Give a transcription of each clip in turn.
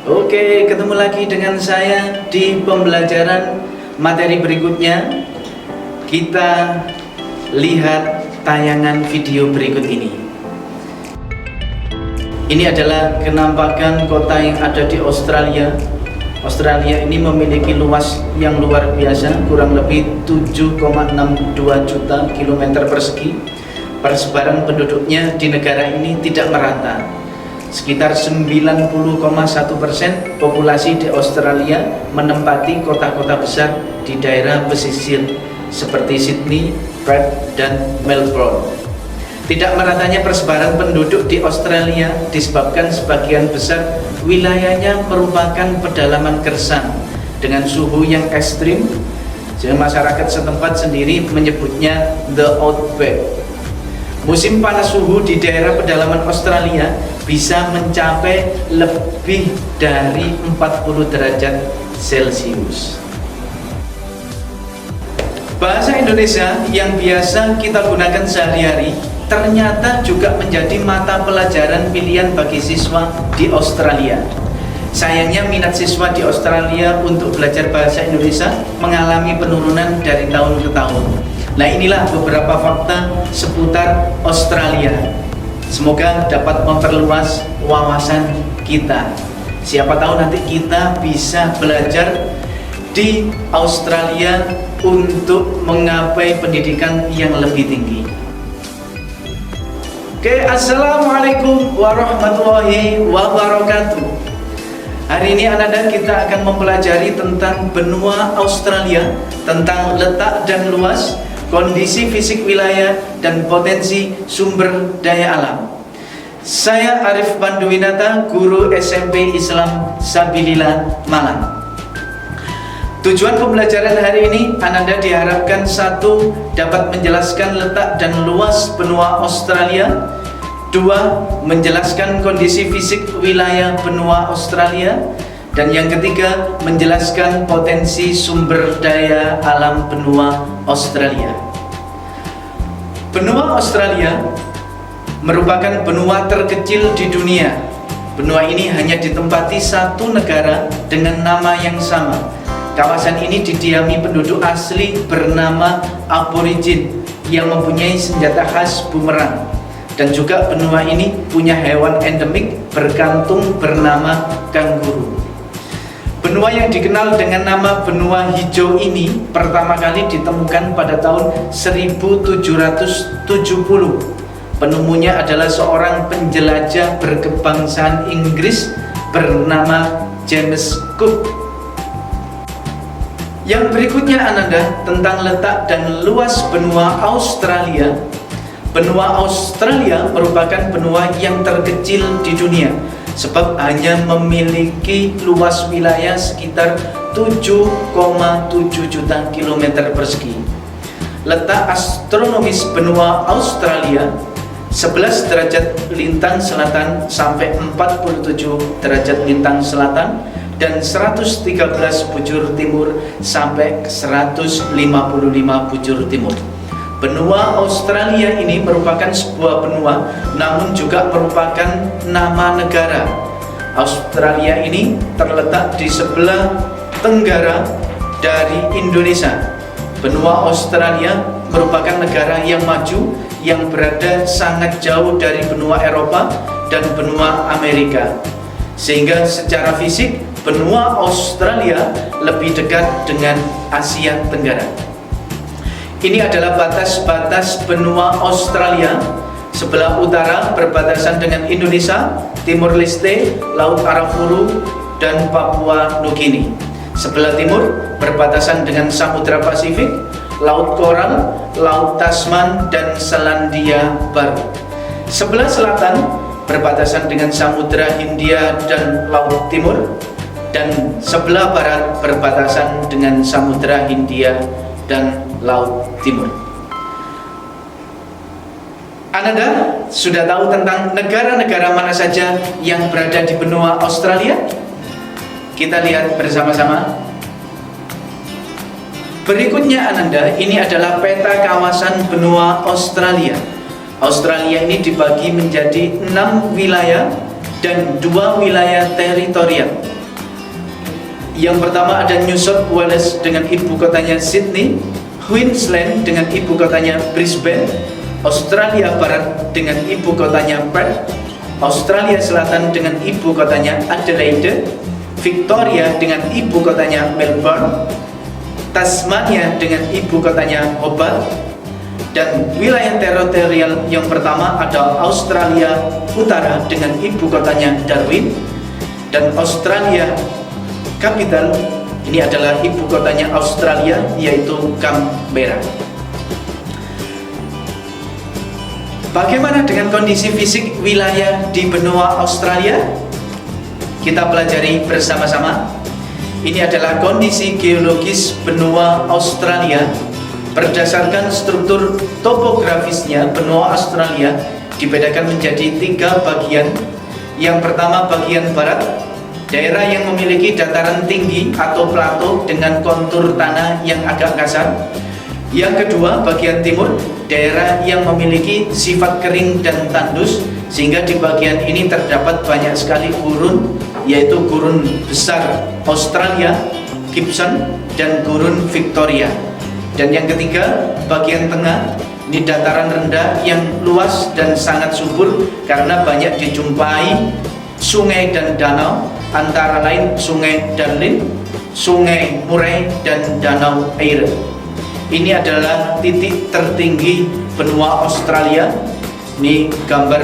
Oke, ketemu lagi dengan saya di pembelajaran materi berikutnya. Kita lihat tayangan video berikut ini. Ini adalah kenampakan kota yang ada di Australia. Australia ini memiliki luas yang luar biasa, kurang lebih 7,62 juta kilometer persegi. Persebaran penduduknya di negara ini tidak merata. Sekitar 90,1% populasi di Australia menempati kota-kota besar di daerah pesisir seperti Sydney, Perth, dan Melbourne. Tidak meratanya persebaran penduduk di Australia disebabkan sebagian besar wilayahnya merupakan pedalaman gersang dengan suhu yang ekstrim, sehingga masyarakat setempat sendiri menyebutnya the outback. Musim panas suhu di daerah pedalaman Australia bisa mencapai lebih dari 40 derajat Celcius. Bahasa Indonesia yang biasa kita gunakan sehari-hari ternyata juga menjadi mata pelajaran pilihan bagi siswa di Australia. Sayangnya minat siswa di Australia untuk belajar bahasa Indonesia mengalami penurunan dari tahun ke tahun. Nah, inilah beberapa fakta seputar Australia. Semoga dapat memperluas wawasan kita. Siapa tahu nanti kita bisa belajar di Australia untuk menggapai pendidikan yang lebih tinggi. Oke, assalamualaikum warahmatullahi wabarakatuh. Hari ini anak-anak kita akan mempelajari tentang benua Australia, tentang letak dan luas, kondisi fisik wilayah, dan potensi sumber daya alam. Saya Arif Panduwinata, guru SMP Islam Sabilillah Malang. Tujuan pembelajaran hari ini, Anda diharapkan: 1. Dapat menjelaskan letak dan luas benua Australia. 2. Menjelaskan kondisi fisik wilayah benua Australia. Dan yang ketiga, menjelaskan potensi sumber daya alam benua Australia. Benua Australia merupakan benua terkecil di dunia. Benua ini hanya ditempati satu negara dengan nama yang sama. Kawasan ini didiami penduduk asli bernama Aborigin yang mempunyai senjata khas bumerang. Dan juga benua ini punya hewan endemik berkantung bernama kanguru. Benua yang dikenal dengan nama benua hijau ini pertama kali ditemukan pada tahun 1770. Penemunya adalah seorang penjelajah berkebangsaan Inggris bernama James Cook. Yang berikutnya Ananda tentang letak dan luas benua Australia. Benua Australia merupakan benua yang terkecil di dunia sebab hanya memiliki luas wilayah sekitar 7,7 juta kilometer persegi. Letak astronomis benua Australia 11 derajat lintang selatan sampai 47 derajat lintang selatan dan 113 bujur timur sampai 155 bujur timur. Benua Australia ini merupakan sebuah benua, namun juga merupakan nama negara. Australia ini terletak di sebelah tenggara dari Indonesia. Benua Australia merupakan negara yang maju, yang berada sangat jauh dari benua Eropa dan benua Amerika. Sehingga secara fisik, benua Australia lebih dekat dengan Asia Tenggara. Ini adalah batas-batas benua Australia. Sebelah utara berbatasan dengan Indonesia, Timur Leste, Laut Arafuru, dan Papua Nugini. Sebelah timur berbatasan dengan Samudra Pasifik, Laut Koral, Laut Tasman, dan Selandia Baru. Sebelah selatan berbatasan dengan Samudra Hindia dan Laut Timur. Dan sebelah barat berbatasan dengan Samudra Hindia dan Laut Timur. Anda sudah tahu tentang negara-negara mana saja yang berada di benua Australia? Kita lihat bersama-sama. Berikutnya Ananda, ini adalah peta kawasan benua Australia. Australia ini dibagi menjadi 6 wilayah dan 2 wilayah teritorial. Yang pertama ada New South Wales dengan ibu kotanya Sydney, Queensland dengan ibu kotanya Brisbane, Australia Barat dengan ibu kotanya Perth, Australia Selatan dengan ibu kotanya Adelaide, Victoria dengan ibu kotanya Melbourne, Tasmania dengan ibu kotanya Hobart, dan wilayah teritorial yang pertama ada Australia Utara dengan ibu kotanya Darwin, dan Australia Capital ini adalah ibu kotanya Australia yaitu Canberra. Bagaimana dengan kondisi fisik wilayah di benua Australia? Kita pelajari bersama-sama. Ini adalah kondisi geologis benua Australia. Berdasarkan struktur topografisnya, benua Australia dibedakan menjadi 3 bagian. Yang pertama bagian barat, daerah yang memiliki dataran tinggi atau plato dengan kontur tanah yang agak kasar. Yang kedua bagian timur, daerah yang memiliki sifat kering dan tandus, sehingga di bagian ini terdapat banyak sekali gurun, yaitu gurun besar Australia, Gibson, dan gurun Victoria. Dan yang ketiga, bagian tengah, ini dataran rendah yang luas dan sangat subur karena banyak dijumpai sungai dan danau, antara lain Sungai Darling, Sungai Murray, dan Danau Erie. Ini adalah titik tertinggi benua Australia. Ini gambar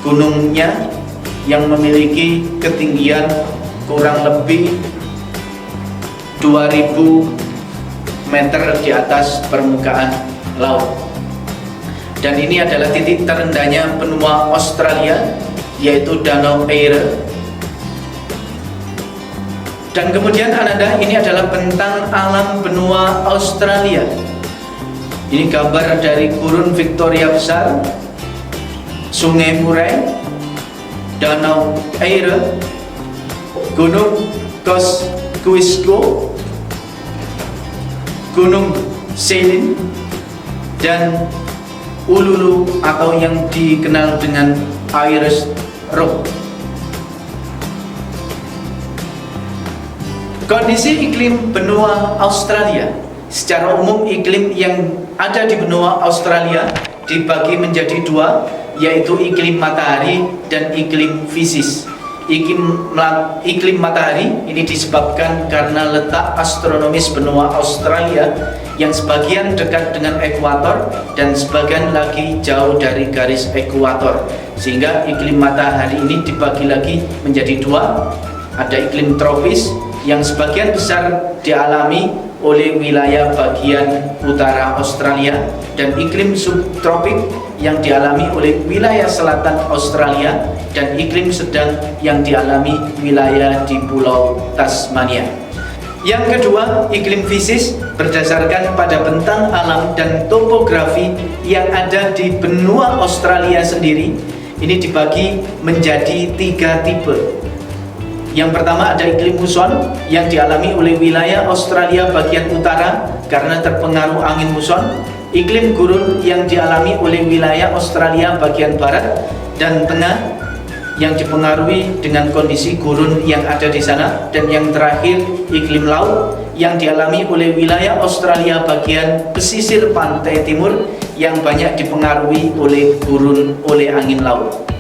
gunungnya yang memiliki ketinggian kurang lebih 2000 meter di atas permukaan laut. Dan ini adalah titik terendahnya benua Australia, yaitu Danau Erie. Dan kemudian Ananda, ini adalah bentang alam benua Australia. Ini gambar dari gurun Victoria besar, Sungai Murray, Danau Erie, Gunung Kosciuszko, Gunung Selin, dan Uluru atau yang dikenal dengan Ayers Rock. Kondisi iklim benua Australia. Secara umum iklim yang ada di benua Australia dibagi menjadi 2, yaitu iklim matahari dan iklim fisis. Iklim matahari ini disebabkan karena letak astronomis benua Australia yang sebagian dekat dengan ekuator dan sebagian lagi jauh dari garis ekuator, sehingga iklim matahari ini dibagi lagi menjadi 2. Ada iklim tropis yang sebagian besar dialami oleh wilayah bagian utara Australia, dan iklim subtropik yang dialami oleh wilayah selatan Australia, dan iklim sedang yang dialami wilayah di Pulau Tasmania. Yang kedua, iklim fisis berdasarkan pada bentang alam dan topografi yang ada di benua Australia sendiri. Ini dibagi menjadi 3 tipe. Yang pertama ada iklim muson yang dialami oleh wilayah Australia bagian utara karena terpengaruh angin muson. Iklim gurun yang dialami oleh wilayah Australia bagian barat dan tengah yang dipengaruhi dengan kondisi gurun yang ada di sana. Dan yang terakhir iklim laut yang dialami oleh wilayah Australia bagian pesisir pantai timur yang banyak dipengaruhi oleh gurun oleh angin laut.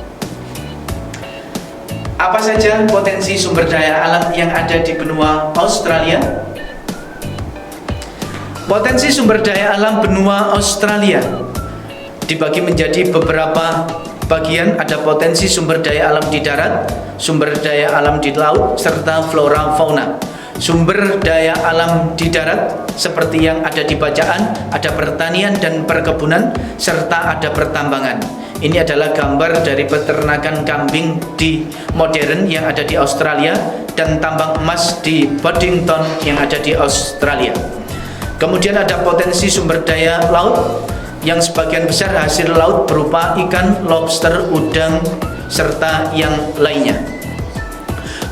Apa saja potensi sumber daya alam yang ada di benua Australia? Potensi sumber daya alam benua Australia dibagi menjadi beberapa bagian. Ada potensi sumber daya alam di darat, sumber daya alam di laut, serta flora fauna. Sumber daya alam di darat seperti yang ada di bacaan, ada pertanian dan perkebunan, serta ada pertambangan. Ini adalah gambar dari peternakan kambing di modern yang ada di Australia dan tambang emas di Boddington yang ada di Australia. Kemudian ada potensi sumber daya laut yang sebagian besar hasil laut berupa ikan, lobster, udang, serta yang lainnya.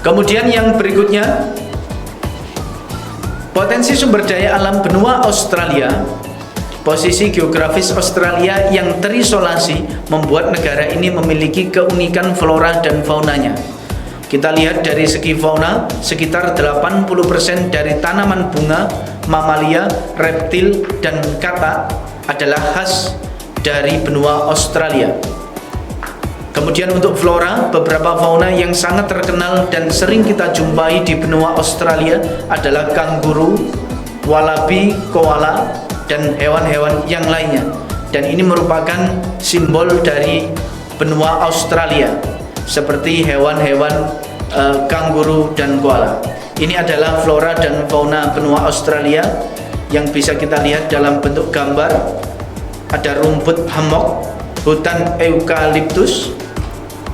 Kemudian yang berikutnya, potensi sumber daya alam benua Australia Posisi geografis Australia yang terisolasi membuat negara ini memiliki keunikan flora dan faunanya. Kita lihat dari segi fauna, sekitar 80% dari tanaman bunga, mamalia, reptil, dan katak adalah khas dari benua Australia. Kemudian untuk flora, beberapa fauna yang sangat terkenal dan sering kita jumpai di benua Australia adalah kanguru, wallaby, koala, dan hewan-hewan yang lainnya. Dan ini merupakan simbol dari benua Australia, seperti hewan-hewan kanguru dan koala. Ini adalah flora dan fauna benua Australia yang bisa kita lihat dalam bentuk gambar. Ada rumput hammock, hutan eukaliptus,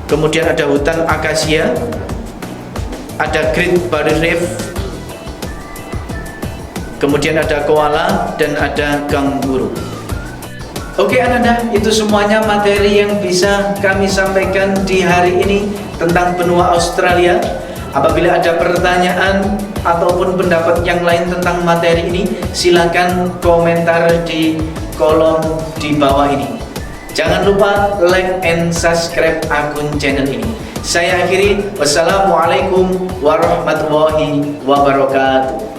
kemudian ada hutan akasia, ada Great Barrier Reef, kemudian ada koala, dan ada kanguru. Oke Ananda, itu semuanya materi yang bisa kami sampaikan di hari ini tentang benua Australia. Apabila ada pertanyaan ataupun pendapat yang lain tentang materi ini, silakan komentar di kolom di bawah ini. Jangan lupa like and subscribe akun channel ini. Saya akhiri, wassalamualaikum warahmatullahi wabarakatuh.